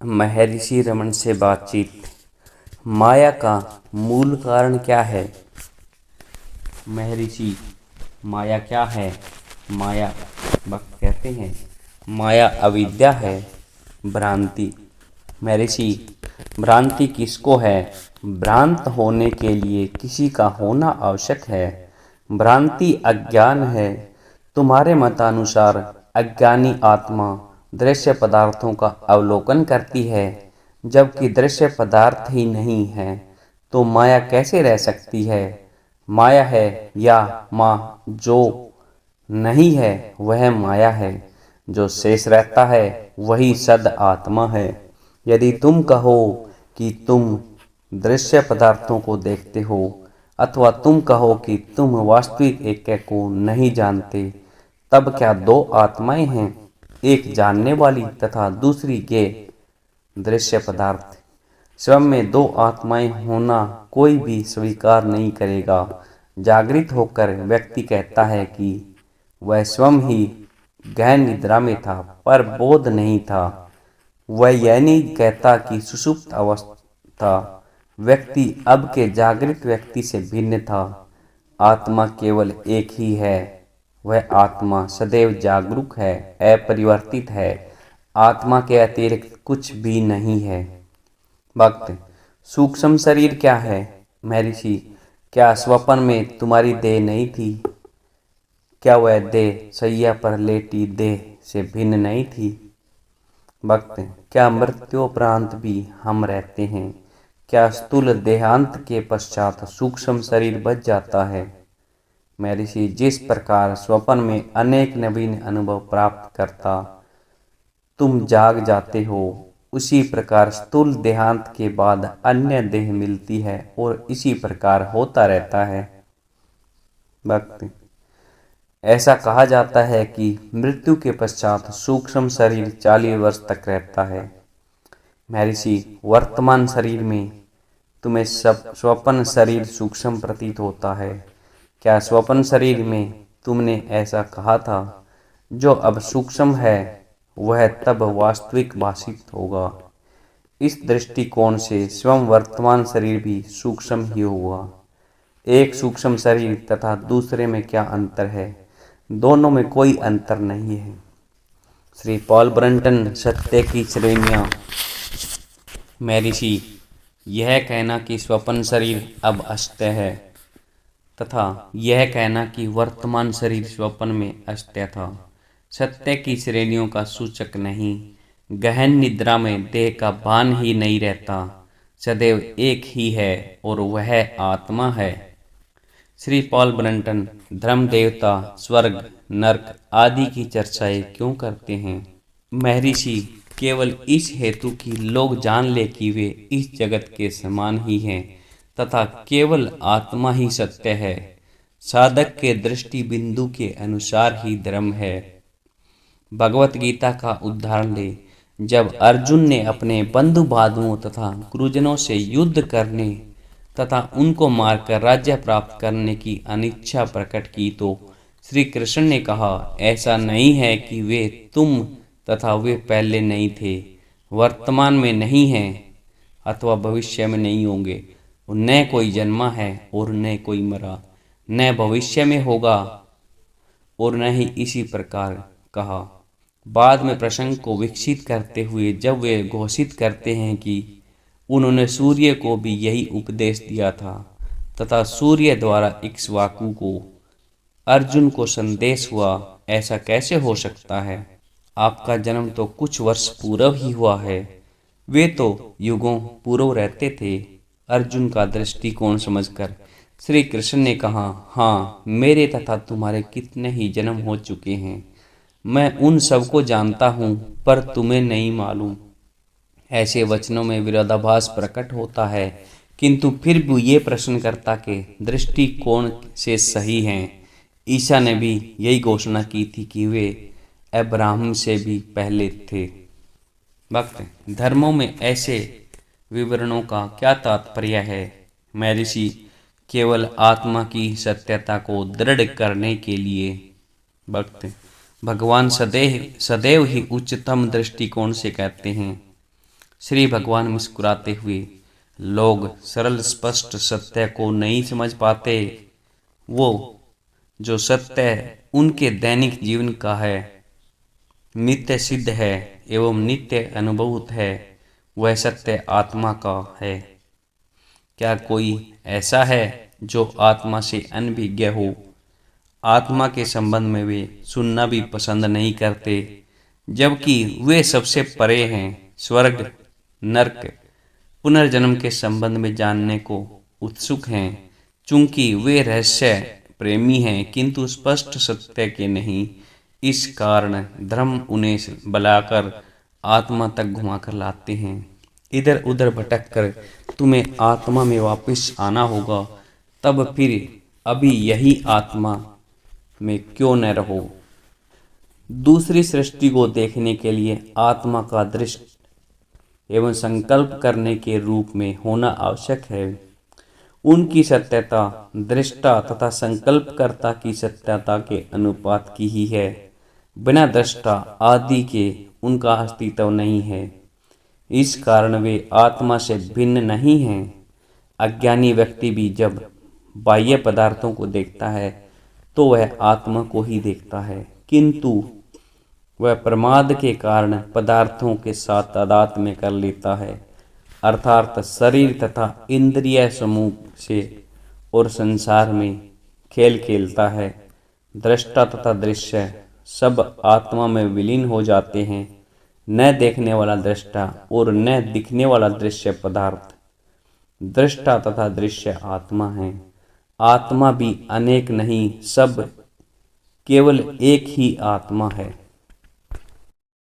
महर्षि रमन से बातचीत। माया का मूल कारण क्या है? महर्षि, माया क्या है? माया भक्त कहते हैं, माया अविद्या है, भ्रांति। महर्षि, भ्रांति किसको है? भ्रांत होने के लिए किसी का होना आवश्यक है। भ्रांति अज्ञान है। तुम्हारे मतानुसार अज्ञानी आत्मा दृश्य पदार्थों का अवलोकन करती है, जबकि दृश्य पदार्थ ही नहीं है, तो माया कैसे रह सकती है? माया है या माँ जो नहीं है वह माया है, जो शेष रहता है वही सद आत्मा है। यदि तुम कहो कि तुम दृश्य पदार्थों को देखते हो, अथवा तुम कहो कि तुम वास्तविक एक को नहीं जानते, तब क्या दो आत्माएं हैं, एक जानने वाली तथा दूसरी ये दृश्य पदार्थ? स्वयं में दो आत्माएं होना कोई भी स्वीकार नहीं करेगा। जागृत होकर व्यक्ति कहता है कि वह स्वयं ही गहन निद्रा में था, पर बोध नहीं था। वह यह नहीं कहता कि सुषुप्त अवस्था व्यक्ति अब के जागृत व्यक्ति से भिन्न था। आत्मा केवल एक ही है। वह आत्मा सदैव जागरूक है, अपरिवर्तित है। आत्मा के अतिरिक्त कुछ भी नहीं है। भक्त, सूक्ष्म शरीर क्या है? महर्षि, क्या स्वप्न में तुम्हारी देह नहीं थी? क्या वह देह शैया पर लेटी देह से भिन्न नहीं थी? भक्त, क्या मृत्योपरांत भी हम रहते हैं? क्या स्थूल देहांत के पश्चात सूक्ष्म शरीर बच जाता है? महर्षि, जिस प्रकार स्वप्न में अनेक नवीन अनुभव प्राप्त करता तुम जाग जाते हो, उसी प्रकार स्थूल देहांत के बाद अन्य देह मिलती है और इसी प्रकार होता रहता है। भक्त, ऐसा कहा जाता है कि मृत्यु के पश्चात सूक्ष्म शरीर 40 वर्ष तक रहता है। महर्षि, वर्तमान शरीर में तुम्हें सब स्वप्न शरीर सूक्ष्म प्रतीत होता है। क्या स्वप्न शरीर में तुमने ऐसा कहा था, जो अब सूक्ष्म है वह तब वास्तविक भाषित होगा? इस दृष्टिकोण से स्वयं वर्तमान शरीर भी सूक्ष्म ही हुआ। एक सूक्ष्म शरीर तथा दूसरे में क्या अंतर है? दोनों में कोई अंतर नहीं है। श्री पॉल ब्रंटन, सत्य की श्रेणियाँ। महर्षि, यह कहना कि स्वप्न शरीर अब अस्त्य है तथा यह कहना कि वर्तमान शरीर स्वप्न में अस्त्य था, सत्य की श्रेणियों का सूचक नहीं। गहन निद्रा में देह का भान ही नहीं रहता, सदैव एक ही है और वह आत्मा है। श्री पॉल ब्रंटन धर्म, देवता, स्वर्ग, नरक आदि की चर्चाएं क्यों करते हैं? महर्षि, केवल इस हेतु कि लोग जान ले कि वे इस जगत के समान ही हैं तथा केवल आत्मा ही सत्य है। साधक के दृष्टि बिंदु के अनुसार ही धर्म है। भगवत गीता का उदाहरण ले। जब अर्जुन ने अपने बंधु बांधवों तथा गुरुजनों से युद्ध करने तथा उनको मारकर राज्य प्राप्त करने की अनिच्छा प्रकट की, तो श्री कृष्ण ने कहा, ऐसा नहीं है कि वे तुम तथा वे पहले नहीं थे, वर्तमान में नहीं हैं अथवा भविष्य में नहीं होंगे। न कोई जन्मा है और न कोई मरा, न भविष्य में होगा और न ही इसी प्रकार कहा। बाद में प्रसंग को विकसित करते हुए जब वे घोषित करते हैं कि उन्होंने सूर्य को भी यही उपदेश दिया था तथा सूर्य द्वारा इक्ष्वाकु को अर्जुन को संदेश हुआ, ऐसा कैसे हो सकता है? आपका जन्म तो कुछ वर्ष पूर्व ही हुआ है, वे तो युगों पूर्व रहते थे। अर्जुन का दृष्टिकोण समझकर श्री कृष्ण ने कहा, हाँ, मेरे तथा तुम्हारे कितने ही जन्म हो चुके हैं, मैं उन सबको जानता हूँ, पर तुम्हें नहीं मालूम। ऐसे वचनों में विरोधाभास प्रकट होता है, किंतु फिर भी ये प्रश्नकर्ता के दृष्टिकोण से सही हैं। ईसा ने भी यही घोषणा की थी कि वे अब्राहम से भी पहले थे। भक्त, धर्मों में ऐसे विवरणों का क्या तात्पर्य है? महर्षि, केवल आत्मा की सत्यता को दृढ़ करने के लिए। भक्त, भगवान सदैव ही उच्चतम दृष्टिकोण से कहते हैं, श्री भगवान मुस्कुराते हुए, लोग सरल स्पष्ट सत्य को नहीं समझ पाते। वो जो सत्य उनके दैनिक जीवन का है, नित्य सिद्ध है एवं नित्य अनुभूत है, वह सत्य आत्मा का है। क्या कोई ऐसा है जो आत्मा से अनभिज्ञ हो? आत्मा के संबंध में वे सुनना भी पसंद नहीं करते, जबकि वे सबसे परे हैं। स्वर्ग, नरक, पुनर्जन्म के संबंध में जानने को उत्सुक हैं, चूंकि वे रहस्य प्रेमी हैं किंतु स्पष्ट सत्य के नहीं। इस कारण धर्म उन्हें बुलाकर आत्मा तक घुमाकर लाते हैं। इधर उधर भटक कर तुम्हें आत्मा में वापस आना होगा, तब फिर अभी यही आत्मा में क्यों न रहो। दूसरी सृष्टि को देखने के लिए आत्मा का दृष्टि एवं संकल्प करने के रूप में होना आवश्यक है। उनकी सत्यता दृष्टा तथा संकल्पकर्ता की सत्यता के अनुपात की ही है। बिना दृष्टा आदि के उनका अस्तित्व नहीं है। इस कारण वे आत्मा से भिन्न नहीं हैं। अज्ञानी व्यक्ति भी जब बाह्य पदार्थों को देखता है तो वह आत्मा को ही देखता है, किंतु वह प्रमाद के कारण पदार्थों के साथ तादात्म्य कर लेता है, अर्थात शरीर तथा इंद्रिय समूह से और संसार में खेल खेलता है। दृष्टा तथा दृश्य सब आत्मा में विलीन हो जाते हैं। न देखने वाला दृष्टा और न दिखने वाला दृश्य पदार्थ। दृष्टा तथा दृश्य आत्मा है। आत्मा भी अनेक नहीं, सब केवल एक ही आत्मा है।